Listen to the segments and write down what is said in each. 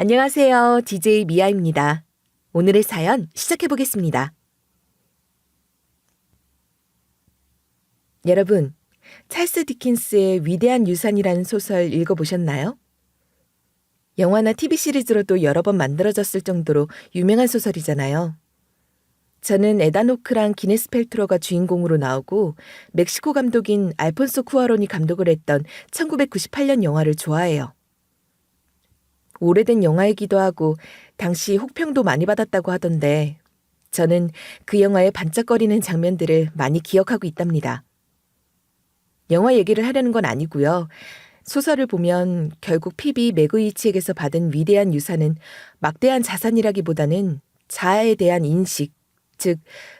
안녕하세요. DJ 미아입니다. 오늘의 사연 시작해 보겠습니다. 여러분, 찰스 디킨스의 위대한 유산이라는 소설 읽어보셨나요? 영화나 TV 시리즈로도 여러 번 만들어졌을 정도로 유명한 소설이잖아요. 저는 에단 호크랑 기네스 펠트로가 주인공으로 나오고 멕시코 감독인 알폰소 쿠아론이 감독을 했던 1998년 영화를 좋아해요. 오래된 영화이기도 하고 당시 혹평도 많이 받았다고 하던데 저는 그 영화의 반짝거리는 장면들을 많이 기억하고 있답니다. 영화 얘기를 하려는 건 아니고요. 소설을 보면 결국 피비 메그위치에게서 받은 위대한 유산은 막대한 자산이라기보다는 자아에 대한 인식, 즉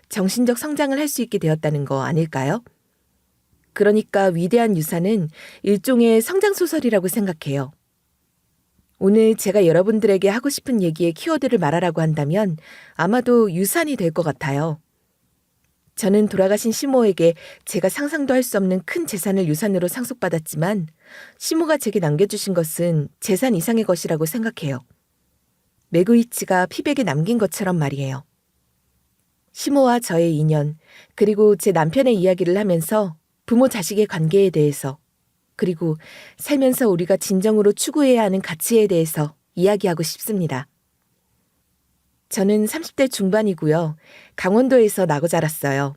정신적 성장을 할 수 있게 되었다는 거 아닐까요? 그러니까 위대한 유산은 일종의 성장소설이라고 생각해요. 오늘 제가 여러분들에게 하고 싶은 얘기의 키워드를 말하라고 한다면 아마도 유산이 될 것 같아요. 저는 돌아가신 시모에게 제가 상상도 할 수 없는 큰 재산을 유산으로 상속받았지만 시모가 제게 남겨주신 것은 재산 이상의 것이라고 생각해요. 메그위치가 피백에 남긴 것처럼 말이에요. 시모와 저의 인연, 그리고 제 남편의 이야기를 하면서 부모 자식의 관계에 대해서 그리고 살면서 우리가 진정으로 추구해야 하는 가치에 대해서 이야기하고 싶습니다. 저는 30대 중반이고요. 강원도에서 나고 자랐어요.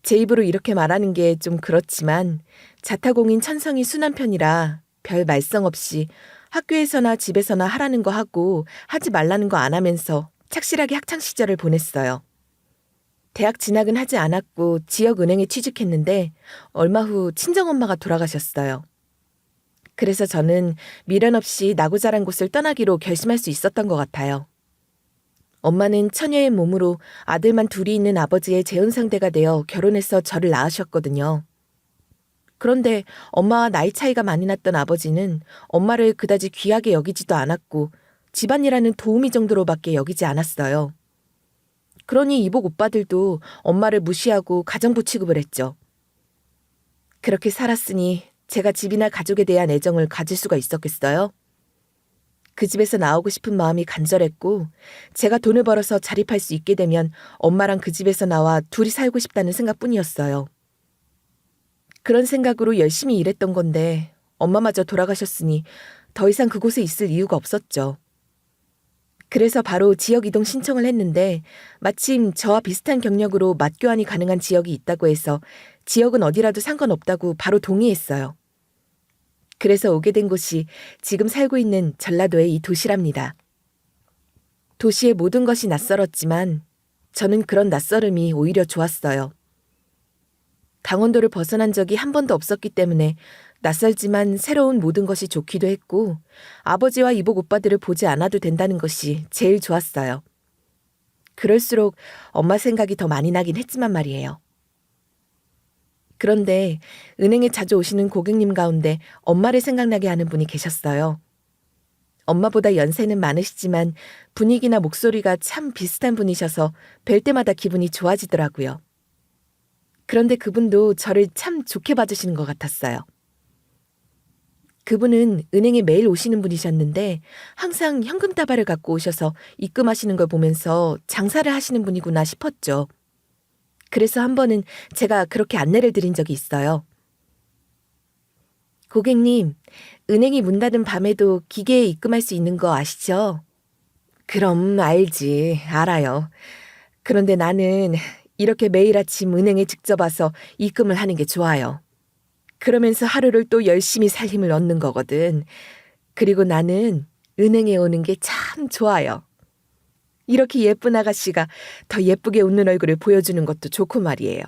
제 입으로 이렇게 말하는 게 좀 그렇지만 자타공인 천성이 순한 편이라 별 말썽 없이 학교에서나 집에서나 하라는 거 하고 하지 말라는 거 안 하면서 착실하게 학창시절을 보냈어요. 대학 진학은 하지 않았고 지역은행에 취직했는데 얼마 후 친정엄마가 돌아가셨어요. 그래서 저는 미련 없이 나고 자란 곳을 떠나기로 결심할 수 있었던 것 같아요. 엄마는 처녀의 몸으로 아들만 둘이 있는 아버지의 재혼상대가 되어 결혼해서 저를 낳으셨거든요. 그런데 엄마와 나이 차이가 많이 났던 아버지는 엄마를 그다지 귀하게 여기지도 않았고 집안이라는 도우미 정도로밖에 여기지 않았어요. 그러니 이복 오빠들도 엄마를 무시하고 가정부 취급을 했죠. 그렇게 살았으니 제가 집이나 가족에 대한 애정을 가질 수가 있었겠어요? 그 집에서 나오고 싶은 마음이 간절했고 제가 돈을 벌어서 자립할 수 있게 되면 엄마랑 그 집에서 나와 둘이 살고 싶다는 생각뿐이었어요. 그런 생각으로 열심히 일했던 건데 엄마마저 돌아가셨으니 더 이상 그곳에 있을 이유가 없었죠. 그래서 바로 지역 이동 신청을 했는데 마침 저와 비슷한 경력으로 맞교환이 가능한 지역이 있다고 해서 지역은 어디라도 상관없다고 바로 동의했어요. 그래서 오게 된 곳이 지금 살고 있는 전라도의 이 도시랍니다. 도시의 모든 것이 낯설었지만 저는 그런 낯설음이 오히려 좋았어요. 강원도를 벗어난 적이 한 번도 없었기 때문에 낯설지만 새로운 모든 것이 좋기도 했고 아버지와 이복 오빠들을 보지 않아도 된다는 것이 제일 좋았어요. 그럴수록 엄마 생각이 더 많이 나긴 했지만 말이에요. 그런데 은행에 자주 오시는 고객님 가운데 엄마를 생각나게 하는 분이 계셨어요. 엄마보다 연세는 많으시지만 분위기나 목소리가 참 비슷한 분이셔서 뵐 때마다 기분이 좋아지더라고요. 그런데 그분도 저를 참 좋게 봐주시는 것 같았어요. 그분은 은행에 매일 오시는 분이셨는데 항상 현금 다발을 갖고 오셔서 입금하시는 걸 보면서 장사를 하시는 분이구나 싶었죠. 그래서 한 번은 제가 그렇게 안내를 드린 적이 있어요. 고객님, 은행이 문 닫은 밤에도 기계에 입금할 수 있는 거 아시죠? 그럼 알지, 알아요. 그런데 나는 이렇게 매일 아침 은행에 직접 와서 입금을 하는 게 좋아요. 그러면서 하루를 또 열심히 살 힘을 얻는 거거든. 그리고 나는 은행에 오는 게 참 좋아요. 이렇게 예쁜 아가씨가 더 예쁘게 웃는 얼굴을 보여주는 것도 좋고 말이에요.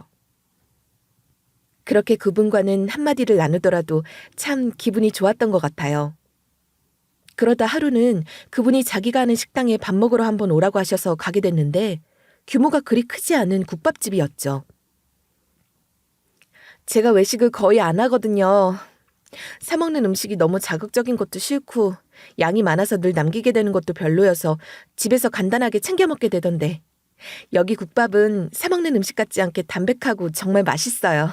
그렇게 그분과는 한마디를 나누더라도 참 기분이 좋았던 것 같아요. 그러다 하루는 그분이 자기가 아는 식당에 밥 먹으러 한번 오라고 하셔서 가게 됐는데 규모가 그리 크지 않은 국밥집이었죠. 제가 외식을 거의 안 하거든요. 사 먹는 음식이 너무 자극적인 것도 싫고 양이 많아서 늘 남기게 되는 것도 별로여서 집에서 간단하게 챙겨 먹게 되던데 여기 국밥은 사 먹는 음식 같지 않게 담백하고 정말 맛있어요.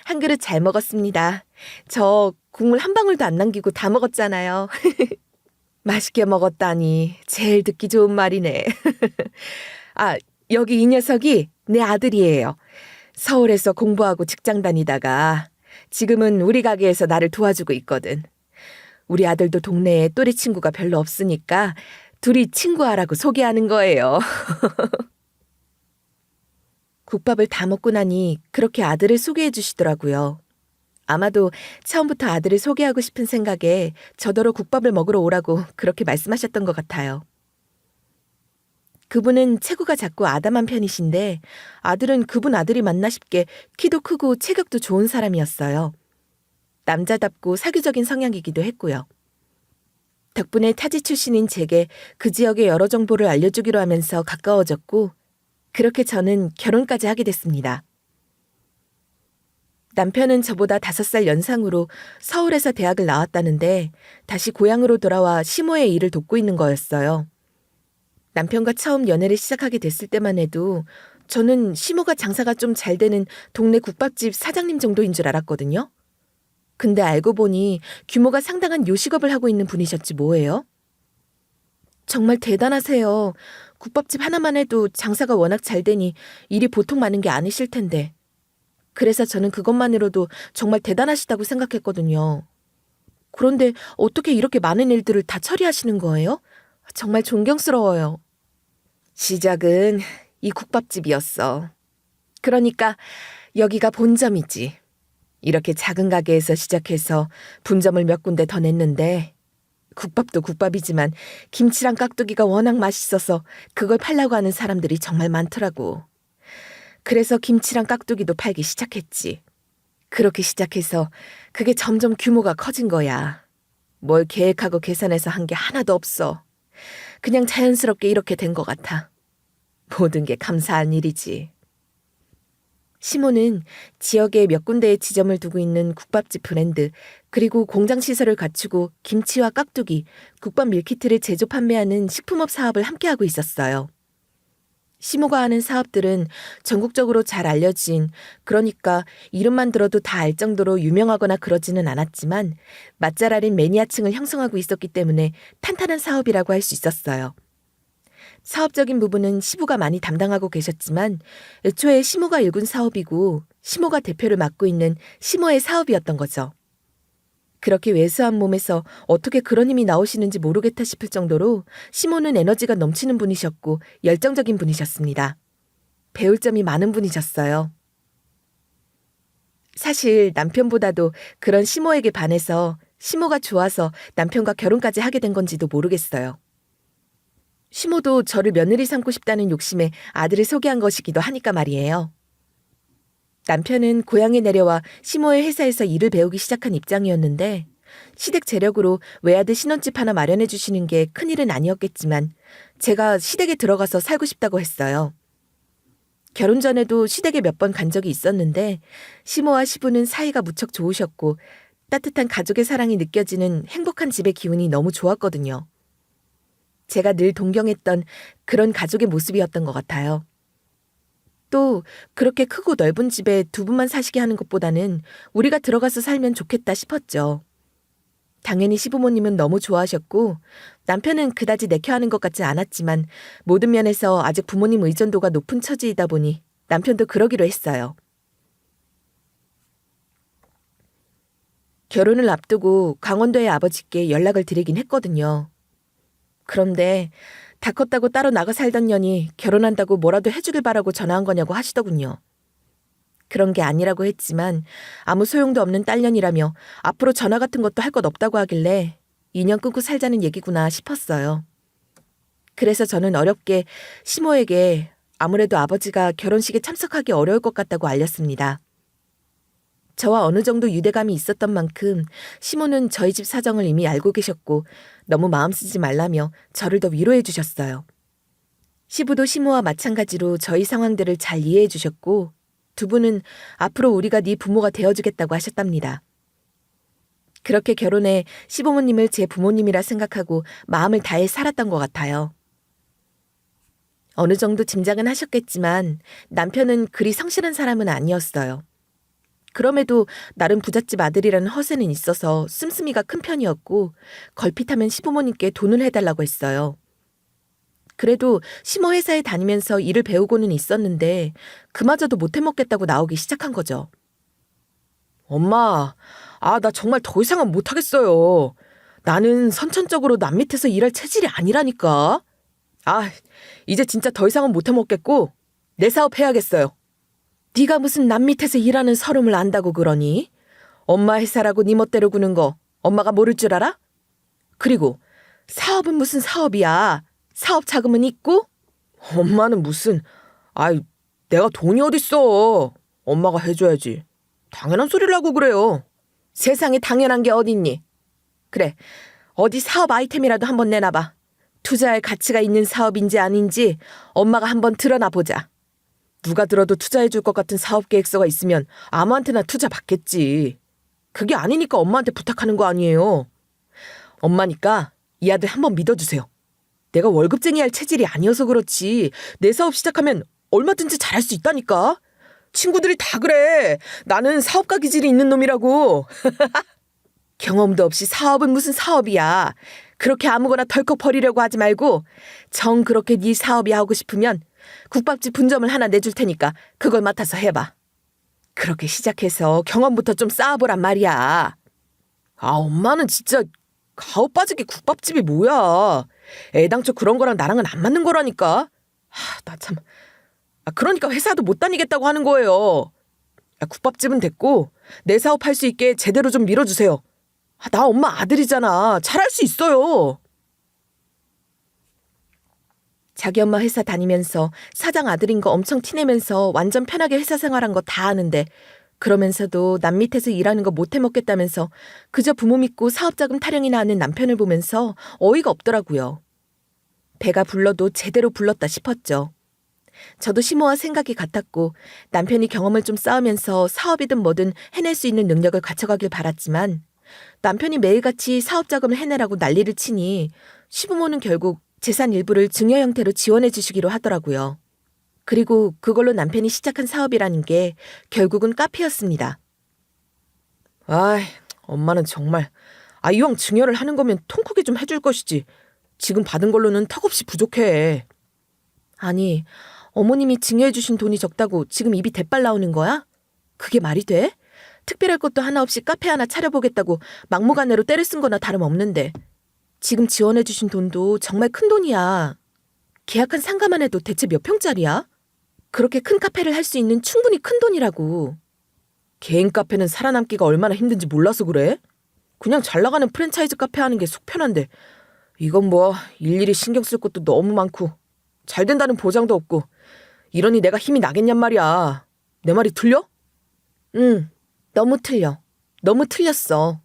한 그릇 잘 먹었습니다. 저 국물 한 방울도 안 남기고 다 먹었잖아요. 맛있게 먹었다니 제일 듣기 좋은 말이네. 아, 여기 이 녀석이 내 아들이에요. 서울에서 공부하고 직장 다니다가 지금은 우리 가게에서 나를 도와주고 있거든. 우리 아들도 동네에 또래 친구가 별로 없으니까 둘이 친구하라고 소개하는 거예요. 국밥을 다 먹고 나니 그렇게 아들을 소개해 주시더라고요. 아마도 처음부터 아들을 소개하고 싶은 생각에 저더러 국밥을 먹으러 오라고 그렇게 말씀하셨던 것 같아요. 그분은 체구가 작고 아담한 편이신데 아들은 그분 아들이 맞나 싶게 키도 크고 체격도 좋은 사람이었어요. 남자답고 사교적인 성향이기도 했고요. 덕분에 타지 출신인 제게 그 지역의 여러 정보를 알려주기로 하면서 가까워졌고 그렇게 저는 결혼까지 하게 됐습니다. 남편은 저보다 5살 연상으로 서울에서 대학을 나왔다는데 다시 고향으로 돌아와 시모의 일을 돕고 있는 거였어요. 남편과 처음 연애를 시작하게 됐을 때만 해도 저는 시모가 장사가 좀 잘 되는 동네 국밥집 사장님 정도인 줄 알았거든요. 근데 알고 보니 규모가 상당한 요식업을 하고 있는 분이셨지 뭐예요? 정말 대단하세요. 국밥집 하나만 해도 장사가 워낙 잘 되니 일이 보통 많은 게 아니실 텐데. 그래서 저는 그것만으로도 정말 대단하시다고 생각했거든요. 그런데 어떻게 이렇게 많은 일들을 다 처리하시는 거예요? 정말 존경스러워요. 시작은 이 국밥집이었어. 그러니까 여기가 본점이지. 이렇게 작은 가게에서 시작해서 분점을 몇 군데 더 냈는데 국밥도 국밥이지만 김치랑 깍두기가 워낙 맛있어서 그걸 팔려고 하는 사람들이 정말 많더라고. 그래서 김치랑 깍두기도 팔기 시작했지. 그렇게 시작해서 그게 점점 규모가 커진 거야. 뭘 계획하고 계산해서 한 게 하나도 없어. 그냥 자연스럽게 이렇게 된 것 같아. 모든 게 감사한 일이지. 시모는 지역에 몇 군데의 지점을 두고 있는 국밥집 브랜드, 그리고 공장 시설을 갖추고 김치와 깍두기, 국밥 밀키트를 제조 판매하는 식품업 사업을 함께하고 있었어요. 시모가 하는 사업들은 전국적으로 잘 알려진, 그러니까 이름만 들어도 다 알 정도로 유명하거나 그러지는 않았지만 맛잘알인 매니아층을 형성하고 있었기 때문에 탄탄한 사업이라고 할 수 있었어요. 사업적인 부분은 시부가 많이 담당하고 계셨지만 애초에 시모가 일군 사업이고 시모가 대표를 맡고 있는 시모의 사업이었던 거죠. 그렇게 왜소한 몸에서 어떻게 그런 힘이 나오시는지 모르겠다 싶을 정도로 시모는 에너지가 넘치는 분이셨고 열정적인 분이셨습니다. 배울 점이 많은 분이셨어요. 사실 남편보다도 그런 시모에게 반해서 시모가 좋아서 남편과 결혼까지 하게 된 건지도 모르겠어요. 시모도 저를 며느리 삼고 싶다는 욕심에 아들을 소개한 것이기도 하니까 말이에요. 남편은 고향에 내려와 시모의 회사에서 일을 배우기 시작한 입장이었는데 시댁 재력으로 외아들 신혼집 하나 마련해 주시는 게 큰일은 아니었겠지만 제가 시댁에 들어가서 살고 싶다고 했어요. 결혼 전에도 시댁에 몇 번 간 적이 있었는데 시모와 시부는 사이가 무척 좋으셨고 따뜻한 가족의 사랑이 느껴지는 행복한 집의 기운이 너무 좋았거든요. 제가 늘 동경했던 그런 가족의 모습이었던 것 같아요. 또 그렇게 크고 넓은 집에 두 분만 사시게 하는 것보다는 우리가 들어가서 살면 좋겠다 싶었죠. 당연히 시부모님은 너무 좋아하셨고 남편은 그다지 내켜하는 것 같지 않았지만 모든 면에서 아직 부모님 의존도가 높은 처지이다 보니 남편도 그러기로 했어요. 결혼을 앞두고 강원도의 아버지께 연락을 드리긴 했거든요. 그런데 다 컸다고 따로 나가 살던 년이 결혼한다고 뭐라도 해주길 바라고 전화한 거냐고 하시더군요. 그런 게 아니라고 했지만 아무 소용도 없는 딸년이라며 앞으로 전화 같은 것도 할 것 없다고 하길래 인연 끊고 살자는 얘기구나 싶었어요. 그래서 저는 어렵게 시모에게 아무래도 아버지가 결혼식에 참석하기 어려울 것 같다고 알렸습니다. 저와 어느 정도 유대감이 있었던 만큼 시모는 저희 집 사정을 이미 알고 계셨고 너무 마음 쓰지 말라며 저를 더 위로해 주셨어요. 시부도 시모와 마찬가지로 저희 상황들을 잘 이해해 주셨고 두 분은 앞으로 우리가 네 부모가 되어주겠다고 하셨답니다. 그렇게 결혼해 시부모님을 제 부모님이라 생각하고 마음을 다해 살았던 것 같아요. 어느 정도 짐작은 하셨겠지만 남편은 그리 성실한 사람은 아니었어요. 그럼에도 나름 부잣집 아들이라는 허세는 있어서 씀씀이가 큰 편이었고 걸핏하면 시부모님께 돈을 해달라고 했어요. 그래도 시모 회사에 다니면서 일을 배우고는 있었는데 그마저도 못 해먹겠다고 나오기 시작한 거죠. 엄마, 나 정말 더 이상은 못하겠어요. 나는 선천적으로 남 밑에서 일할 체질이 아니라니까. 이제 진짜 더 이상은 못 해먹겠고 내 사업 해야겠어요. 네가 무슨 남 밑에서 일하는 서름을 안다고 그러니? 엄마 회사라고 네 멋대로 구는 거 엄마가 모를 줄 알아? 그리고 사업은 무슨 사업이야. 사업 자금은 있고? 엄마는 무슨, 내가 돈이 어딨어. 엄마가 해줘야지. 당연한 소리를 하고 그래요. 세상에 당연한 게 어딨니? 그래, 어디 사업 아이템이라도 한번 내놔봐. 투자할 가치가 있는 사업인지 아닌지 엄마가 한번 드러나 보자. 누가 들어도 투자해줄 것 같은 사업 계획서가 있으면 아무한테나 투자 받겠지. 그게 아니니까 엄마한테 부탁하는 거 아니에요. 엄마니까 이 아들 한번 믿어주세요. 내가 월급쟁이 할 체질이 아니어서 그렇지 내 사업 시작하면 얼마든지 잘할 수 있다니까. 친구들이 다 그래. 나는 사업가 기질이 있는 놈이라고. 경험도 없이 사업은 무슨 사업이야. 그렇게 아무거나 덜컥 버리려고 하지 말고 정 그렇게 네 사업이 하고 싶으면 국밥집 분점을 하나 내줄 테니까 그걸 맡아서 해봐. 그렇게 시작해서 경험부터 좀 쌓아보란 말이야. 엄마는 진짜 가오 빠지게 국밥집이 뭐야. 애당초 그런 거랑 나랑은 안 맞는 거라니까. 나 참. 그러니까 회사도 못 다니겠다고 하는 거예요. 국밥집은 됐고 내 사업할 수 있게 제대로 좀 밀어주세요. 나 엄마 아들이잖아. 잘할 수 있어요. 자기 엄마 회사 다니면서 사장 아들인 거 엄청 티내면서 완전 편하게 회사 생활한 거 다 아는데 그러면서도 남 밑에서 일하는 거 못 해먹겠다면서 그저 부모 믿고 사업자금 타령이나 하는 남편을 보면서 어이가 없더라고요. 배가 불러도 제대로 불렀다 싶었죠. 저도 시모와 생각이 같았고 남편이 경험을 좀 쌓으면서 사업이든 뭐든 해낼 수 있는 능력을 갖춰가길 바랐지만 남편이 매일같이 사업자금을 해내라고 난리를 치니 시부모는 결국 재산 일부를 증여 형태로 지원해 주시기로 하더라고요. 그리고 그걸로 남편이 시작한 사업이라는 게 결국은 카페였습니다. 엄마는 정말 이왕 증여를 하는 거면 통 크게 좀 해줄 것이지. 지금 받은 걸로는 턱없이 부족해. 아니, 어머님이 증여해 주신 돈이 적다고 지금 입이 대빨 나오는 거야? 그게 말이 돼? 특별할 것도 하나 없이 카페 하나 차려보겠다고 막무가내로 때를 쓴 거나 다름없는데 지금 지원해 주신 돈도 정말 큰 돈이야. 계약한 상가만 해도 대체 몇 평짜리야? 그렇게 큰 카페를 할 수 있는 충분히 큰 돈이라고. 개인 카페는 살아남기가 얼마나 힘든지 몰라서 그래? 그냥 잘 나가는 프랜차이즈 카페 하는 게 속 편한데 이건 뭐 일일이 신경 쓸 것도 너무 많고 잘 된다는 보장도 없고 이러니 내가 힘이 나겠냔 말이야. 내 말이 틀려? 응, 너무 틀려. 너무 틀렸어.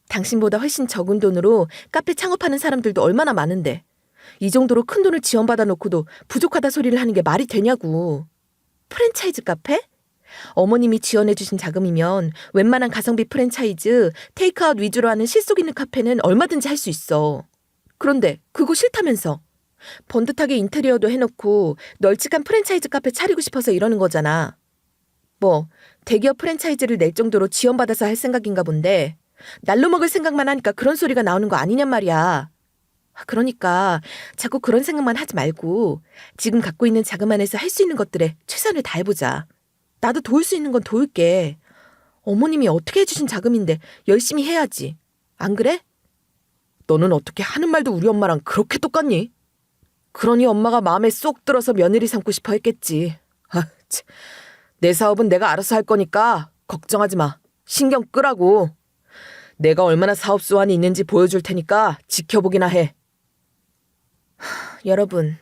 당신보다 훨씬 적은 돈으로 카페 창업하는 사람들도 얼마나 많은데 이 정도로 큰 돈을 지원받아 놓고도 부족하다 소리를 하는 게 말이 되냐고. 프랜차이즈 카페? 어머님이 지원해 주신 자금이면 웬만한 가성비 프랜차이즈, 테이크아웃 위주로 하는 실속 있는 카페는 얼마든지 할 수 있어. 그런데 그거 싫다면서. 번듯하게 인테리어도 해놓고 널찍한 프랜차이즈 카페 차리고 싶어서 이러는 거잖아. 뭐 대기업 프랜차이즈를 낼 정도로 지원받아서 할 생각인가 본데 날로 먹을 생각만 하니까 그런 소리가 나오는 거 아니냔 말이야. 그러니까 자꾸 그런 생각만 하지 말고 지금 갖고 있는 자금 안에서 할 수 있는 것들에 최선을 다해보자. 나도 도울 수 있는 건 도울게. 어머님이 어떻게 해주신 자금인데 열심히 해야지. 안 그래? 너는 어떻게 하는 말도 우리 엄마랑 그렇게 똑같니? 그러니 엄마가 마음에 쏙 들어서 며느리 삼고 싶어 했겠지. 내 사업은 내가 알아서 할 거니까 걱정하지 마. 신경 끄라고. 내가 얼마나 사업 수완이 있는지 보여줄 테니까 지켜보기나 해. 여러분,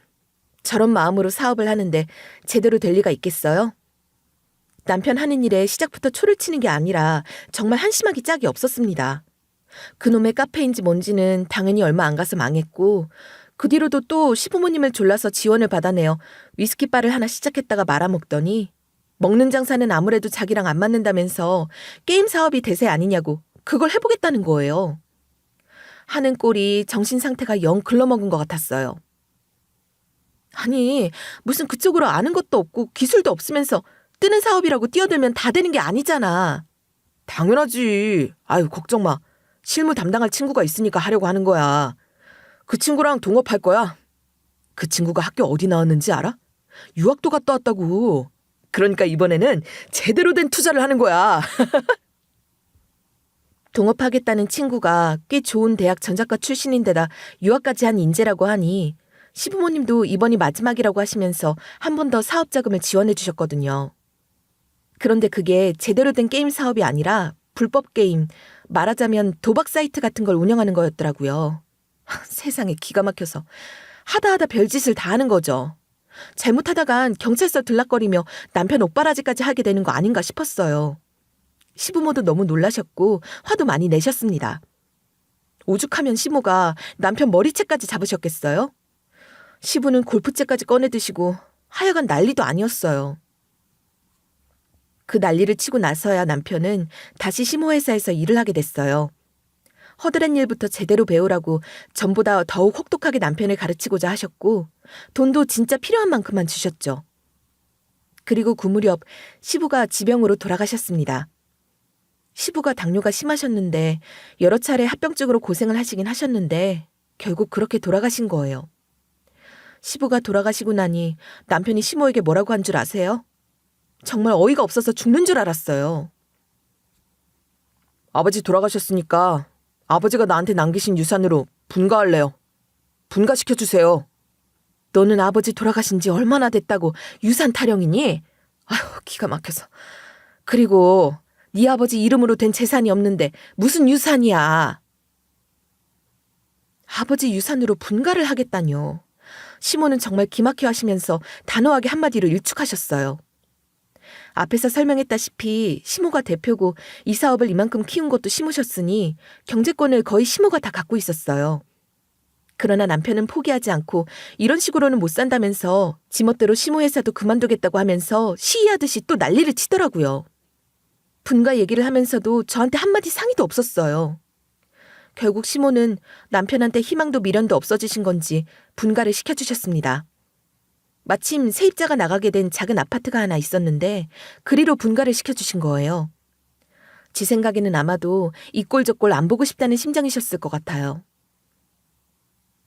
저런 마음으로 사업을 하는데 제대로 될 리가 있겠어요? 남편 하는 일에 시작부터 초를 치는 게 아니라 정말 한심하기 짝이 없었습니다. 그놈의 카페인지 뭔지는 당연히 얼마 안 가서 망했고 그 뒤로도 또 시부모님을 졸라서 지원을 받아내어 위스키바를 하나 시작했다가 말아먹더니 먹는 장사는 아무래도 자기랑 안 맞는다면서 게임 사업이 대세 아니냐고 그걸 해보겠다는 거예요. 하는 꼴이 정신 상태가 영 글러먹은 것 같았어요. 아니 무슨 그쪽으로 아는 것도 없고 기술도 없으면서 뜨는 사업이라고 뛰어들면 다 되는 게 아니잖아. 당연하지. 아유, 걱정 마. 실무 담당할 친구가 있으니까 하려고 하는 거야. 그 친구랑 동업할 거야. 그 친구가 학교 어디 나왔는지 알아? 유학도 갔다 왔다고. 그러니까 이번에는 제대로 된 투자를 하는 거야. 동업하겠다는 친구가 꽤 좋은 대학 전작가 출신인데다 유학까지 한 인재라고 하니 시부모님도 이번이 마지막이라고 하시면서 한 번 더 사업 자금을 지원해 주셨거든요. 그런데 그게 제대로 된 게임 사업이 아니라 불법 게임, 말하자면 도박 사이트 같은 걸 운영하는 거였더라고요. 세상에 기가 막혀서 하다 별짓을 다 하는 거죠. 잘못하다간 경찰서 들락거리며 남편 옥바라지까지 하게 되는 거 아닌가 싶었어요. 시부모도 너무 놀라셨고 화도 많이 내셨습니다. 오죽하면 시모가 남편 머리채까지 잡으셨겠어요? 시부는 골프채까지 꺼내 드시고 하여간 난리도 아니었어요. 그 난리를 치고 나서야 남편은 다시 시모 회사에서 일을 하게 됐어요. 허드렛 일부터 제대로 배우라고 전보다 더욱 혹독하게 남편을 가르치고자 하셨고 돈도 진짜 필요한 만큼만 주셨죠. 그리고 그 무렵 시부가 지병으로 돌아가셨습니다. 시부가 당뇨가 심하셨는데 여러 차례 합병증으로 고생을 하시긴 하셨는데 결국 그렇게 돌아가신 거예요. 시부가 돌아가시고 나니 남편이 시모에게 뭐라고 한 줄 아세요? 정말 어이가 없어서 죽는 줄 알았어요. 아버지 돌아가셨으니까 아버지가 나한테 남기신 유산으로 분가할래요. 분가시켜주세요. 너는 아버지 돌아가신 지 얼마나 됐다고 유산 타령이니? 아휴, 기가 막혀서. 그리고 네 아버지 이름으로 된 재산이 없는데 무슨 유산이야. 아버지 유산으로 분가를 하겠다뇨. 시모는 정말 기막혀 하시면서 단호하게 한마디로 일축하셨어요. 앞에서 설명했다시피 시모가 대표고 이 사업을 이만큼 키운 것도 시모셨으니 경제권을 거의 시모가 다 갖고 있었어요. 그러나 남편은 포기하지 않고 이런 식으로는 못 산다면서 지멋대로 시모 회사도 그만두겠다고 하면서 시위하듯이 또 난리를 치더라고요. 분가 얘기를 하면서도 저한테 한마디 상의도 없었어요. 결국 시모는 남편한테 희망도 미련도 없어지신 건지 분가를 시켜주셨습니다. 마침 세입자가 나가게 된 작은 아파트가 하나 있었는데 그리로 분가를 시켜주신 거예요. 지 생각에는 아마도 이 꼴 저 꼴 안 보고 싶다는 심정이셨을 것 같아요.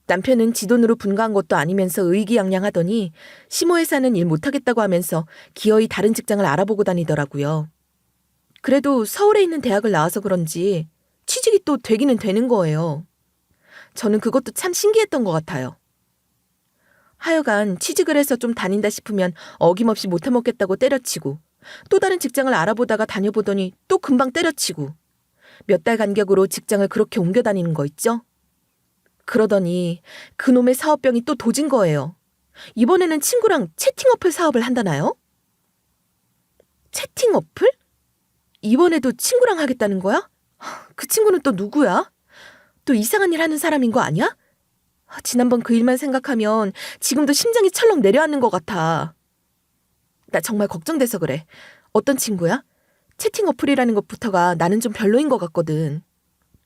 남편은 지 돈으로 분가한 것도 아니면서 의기양양하더니 시모 회사는 일 못하겠다고 하면서 기어이 다른 직장을 알아보고 다니더라고요. 그래도 서울에 있는 대학을 나와서 그런지 취직이 또 되기는 되는 거예요. 저는 그것도 참 신기했던 것 같아요. 하여간 취직을 해서 좀 다닌다 싶으면 어김없이 못해먹겠다고 때려치고 또 다른 직장을 알아보다가 다녀보더니 또 금방 때려치고 몇 달 간격으로 직장을 그렇게 옮겨 다니는 거 있죠? 그러더니 그놈의 사업병이 또 도진 거예요. 이번에는 친구랑 채팅 어플 사업을 한다나요? 채팅 어플? 이번에도 친구랑 하겠다는 거야? 그 친구는 또 누구야? 또 이상한 일 하는 사람인 거 아니야? 지난번 그 일만 생각하면 지금도 심장이 철렁 내려앉는 것 같아. 나 정말 걱정돼서 그래. 어떤 친구야? 채팅 어플이라는 것부터가 나는 좀 별로인 것 같거든.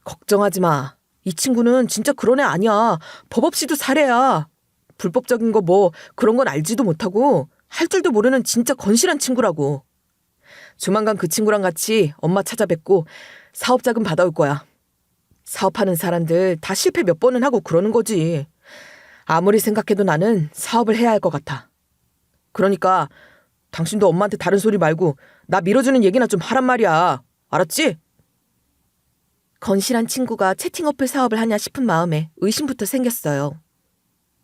걱정하지 마. 이 친구는 진짜 그런 애 아니야. 법 없이도 살해야. 불법적인 거 뭐 그런 건 알지도 못하고 할 줄도 모르는 진짜 건실한 친구라고. 조만간 그 친구랑 같이 엄마 찾아뵙고 사업 자금 받아올 거야. 사업하는 사람들 다 실패 몇 번은 하고 그러는 거지. 아무리 생각해도 나는 사업을 해야 할 것 같아. 그러니까 당신도 엄마한테 다른 소리 말고 나 밀어주는 얘기나 좀 하란 말이야. 알았지? 건실한 친구가 채팅 어플 사업을 하냐 싶은 마음에 의심부터 생겼어요.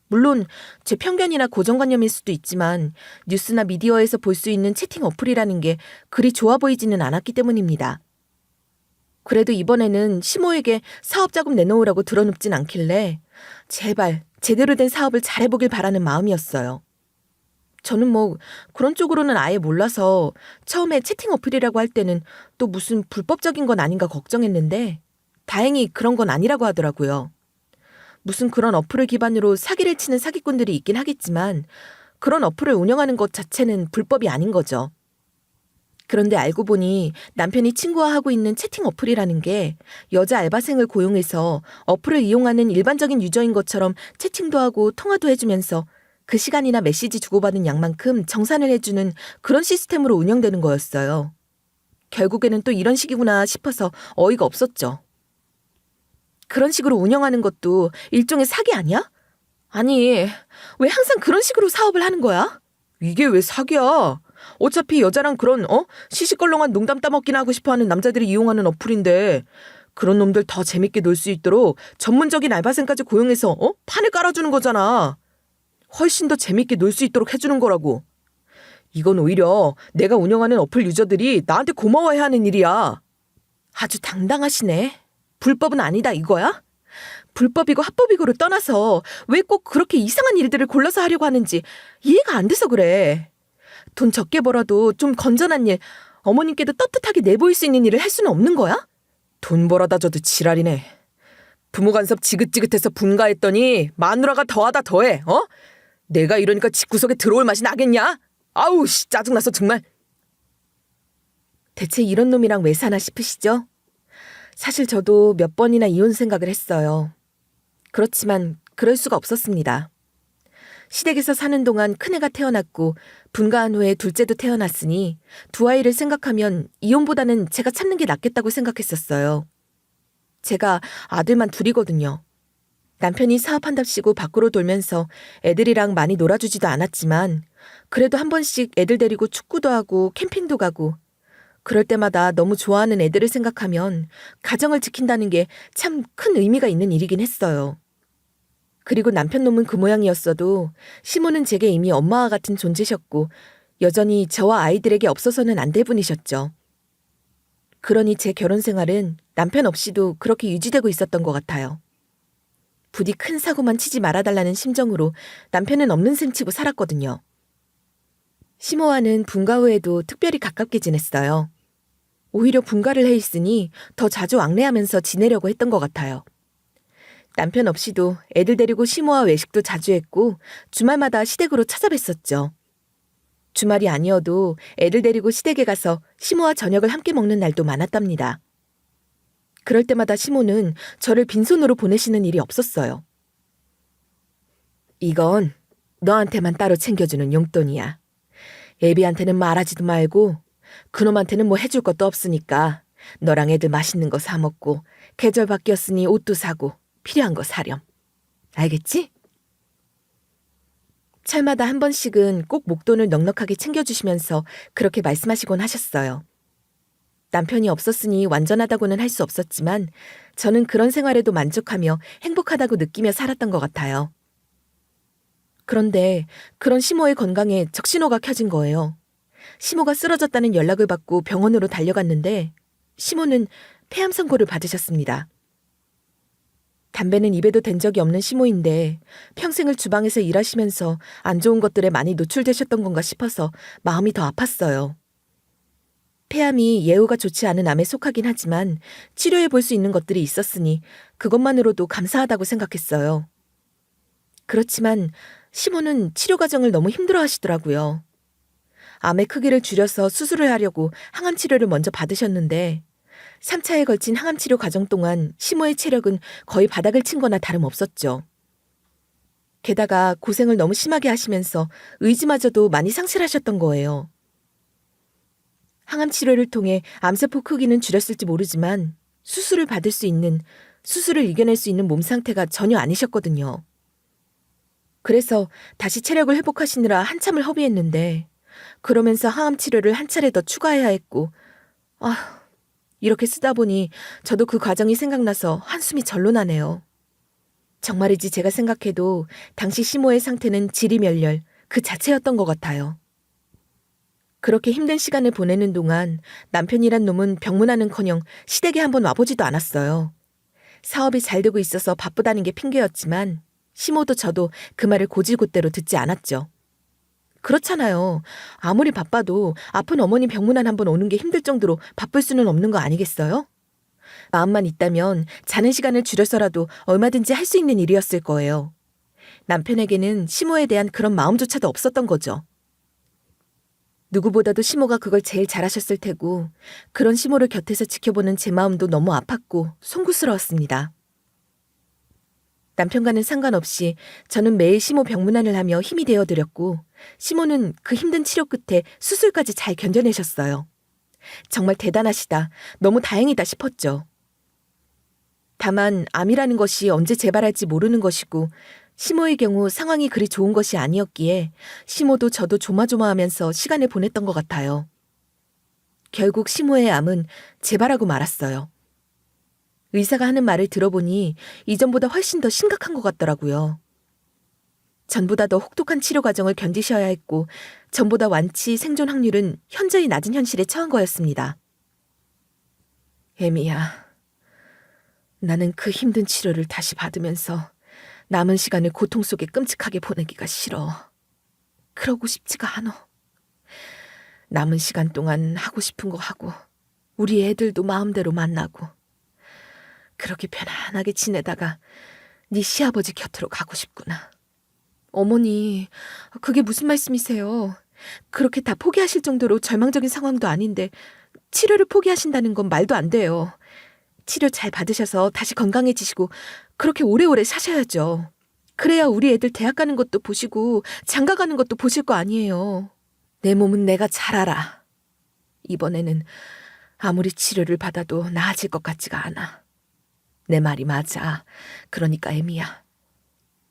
물론 제 편견이나 고정관념일 수도 있지만 뉴스나 미디어에서 볼 수 있는 채팅 어플이라는 게 그리 좋아 보이지는 않았기 때문입니다. 그래도 이번에는 시모에게 사업 자금 내놓으라고 들어눕진 않길래 제발 제대로 된 사업을 잘해보길 바라는 마음이었어요. 저는 뭐 그런 쪽으로는 아예 몰라서 처음에 채팅 어플이라고 할 때는 또 무슨 불법적인 건 아닌가 걱정했는데 다행히 그런 건 아니라고 하더라고요. 무슨 그런 어플을 기반으로 사기를 치는 사기꾼들이 있긴 하겠지만 그런 어플을 운영하는 것 자체는 불법이 아닌 거죠. 그런데 알고 보니 남편이 친구와 하고 있는 채팅 어플이라는 게 여자 알바생을 고용해서 어플을 이용하는 일반적인 유저인 것처럼 채팅도 하고 통화도 해주면서 그 시간이나 메시지 주고받은 양만큼 정산을 해주는 그런 시스템으로 운영되는 거였어요. 결국에는 또 이런 식이구나 싶어서 어이가 없었죠. 그런 식으로 운영하는 것도 일종의 사기 아니야? 아니, 왜 항상 그런 식으로 사업을 하는 거야? 이게 왜 사기야? 어차피 여자랑 그런 시시껄렁한 농담 따먹기나 하고 싶어하는 남자들이 이용하는 어플인데 그런 놈들 더 재밌게 놀 수 있도록 전문적인 알바생까지 고용해서 판을 깔아주는 거잖아. 훨씬 더 재밌게 놀 수 있도록 해주는 거라고. 이건 오히려 내가 운영하는 어플 유저들이 나한테 고마워해야 하는 일이야. 아주 당당하시네. 불법은 아니다 이거야? 불법이고 합법이고를 떠나서 왜 꼭 그렇게 이상한 일들을 골라서 하려고 하는지 이해가 안 돼서 그래. 돈 적게 벌어도 좀 건전한 일, 어머님께도 떳떳하게 내보일 수 있는 일을 할 수는 없는 거야? 돈 벌어다 줘도 지랄이네. 부모 간섭 지긋지긋해서 분가했더니 마누라가 더하다 더해. 내가 이러니까 집구석에 들어올 맛이 나겠냐? 아우 씨 짜증나서 정말. 대체 이런 놈이랑 왜 사나 싶으시죠? 사실 저도 몇 번이나 이혼 생각을 했어요. 그렇지만 그럴 수가 없었습니다. 시댁에서 사는 동안 큰애가 태어났고 분가한 후에 둘째도 태어났으니 두 아이를 생각하면 이혼보다는 제가 참는 게 낫겠다고 생각했었어요. 제가 아들만 둘이거든요. 남편이 사업한답시고 밖으로 돌면서 애들이랑 많이 놀아주지도 않았지만 그래도 한 번씩 애들 데리고 축구도 하고 캠핑도 가고 그럴 때마다 너무 좋아하는 애들을 생각하면 가정을 지킨다는 게 참 큰 의미가 있는 일이긴 했어요. 그리고 남편 놈은 그 모양이었어도 시모는 제게 이미 엄마와 같은 존재셨고 여전히 저와 아이들에게 없어서는 안 될 분이셨죠. 그러니 제 결혼 생활은 남편 없이도 그렇게 유지되고 있었던 것 같아요. 부디 큰 사고만 치지 말아달라는 심정으로 남편은 없는 셈 치고 살았거든요. 시모와는 분가 후에도 특별히 가깝게 지냈어요. 오히려 분가를 해 있으니 더 자주 왕래하면서 지내려고 했던 것 같아요. 남편 없이도 애들 데리고 시모와 외식도 자주 했고 주말마다 시댁으로 찾아뵀었죠. 주말이 아니어도 애들 데리고 시댁에 가서 시모와 저녁을 함께 먹는 날도 많았답니다. 그럴 때마다 시모는 저를 빈손으로 보내시는 일이 없었어요. 이건 너한테만 따로 챙겨주는 용돈이야. 애비한테는 말하지도 말고 그놈한테는 뭐 해줄 것도 없으니까 너랑 애들 맛있는 거 사 먹고 계절 바뀌었으니 옷도 사고 필요한 거 사렴. 알겠지? 철마다 한 번씩은 꼭 목돈을 넉넉하게 챙겨주시면서 그렇게 말씀하시곤 하셨어요. 남편이 없었으니 완전하다고는 할 수 없었지만 저는 그런 생활에도 만족하며 행복하다고 느끼며 살았던 것 같아요. 그런데 그런 시모의 건강에 적신호가 켜진 거예요. 시모가 쓰러졌다는 연락을 받고 병원으로 달려갔는데 시모는 폐암 선고를 받으셨습니다. 담배는 입에도 댄 적이 없는 시모인데 평생을 주방에서 일하시면서 안 좋은 것들에 많이 노출되셨던 건가 싶어서 마음이 더 아팠어요. 폐암이 예후가 좋지 않은 암에 속하긴 하지만 치료해 볼 수 있는 것들이 있었으니 그것만으로도 감사하다고 생각했어요. 그렇지만 시모는 치료 과정을 너무 힘들어 하시더라고요. 암의 크기를 줄여서 수술을 하려고 항암 치료를 먼저 받으셨는데 3차에 걸친 항암 치료 과정 동안 시모의 체력은 거의 바닥을 친 거나 다름없었죠. 게다가 고생을 너무 심하게 하시면서 의지마저도 많이 상실하셨던 거예요. 항암 치료를 통해 암세포 크기는 줄였을지 모르지만 수술을 받을 수 있는, 수술을 이겨낼 수 있는 몸 상태가 전혀 아니셨거든요. 그래서 다시 체력을 회복하시느라 한참을 허비했는데 그러면서 항암 치료를 한 차례 더 추가해야 했고 이렇게 쓰다 보니 저도 그 과정이 생각나서 한숨이 절로 나네요. 정말이지 제가 생각해도 당시 시모의 상태는 지리멸렬 그 자체였던 것 같아요. 그렇게 힘든 시간을 보내는 동안 남편이란 놈은 병문안은커녕 시댁에 한번 와보지도 않았어요. 사업이 잘 되고 있어서 바쁘다는 게 핑계였지만 시모도 저도 그 말을 고질곧대로 듣지 않았죠. 그렇잖아요. 아무리 바빠도 아픈 어머니 병문안 한번 오는 게 힘들 정도로 바쁠 수는 없는 거 아니겠어요? 마음만 있다면 자는 시간을 줄여서라도 얼마든지 할 수 있는 일이었을 거예요. 남편에게는 시모에 대한 그런 마음조차도 없었던 거죠. 누구보다도 시모가 그걸 제일 잘하셨을 테고 그런 시모를 곁에서 지켜보는 제 마음도 너무 아팠고 송구스러웠습니다. 남편과는 상관없이 저는 매일 시모 병문안을 하며 힘이 되어드렸고 시모는 그 힘든 치료 끝에 수술까지 잘 견뎌내셨어요. 정말 대단하시다, 너무 다행이다 싶었죠. 다만 암이라는 것이 언제 재발할지 모르는 것이고 시모의 경우 상황이 그리 좋은 것이 아니었기에 시모도 저도 조마조마하면서 시간을 보냈던 것 같아요. 결국 시모의 암은 재발하고 말았어요. 의사가 하는 말을 들어보니 이전보다 훨씬 더 심각한 것 같더라고요. 전보다 더 혹독한 치료 과정을 견디셔야 했고 전보다 완치 생존 확률은 현저히 낮은 현실에 처한 거였습니다. 에미야, 나는 그 힘든 치료를 다시 받으면서 남은 시간을 고통 속에 끔찍하게 보내기가 싫어. 그러고 싶지가 않아. 남은 시간 동안 하고 싶은 거 하고 우리 애들도 마음대로 만나고 그렇게 편안하게 지내다가 네 시아버지 곁으로 가고 싶구나. 어머니, 그게 무슨 말씀이세요? 그렇게 다 포기하실 정도로 절망적인 상황도 아닌데 치료를 포기하신다는 건 말도 안 돼요. 치료 잘 받으셔서 다시 건강해지시고 그렇게 오래오래 사셔야죠. 그래야 우리 애들 대학 가는 것도 보시고 장가 가는 것도 보실 거 아니에요. 내 몸은 내가 잘 알아. 이번에는 아무리 치료를 받아도 나아질 것 같지가 않아. 내 말이 맞아. 그러니까 에미야,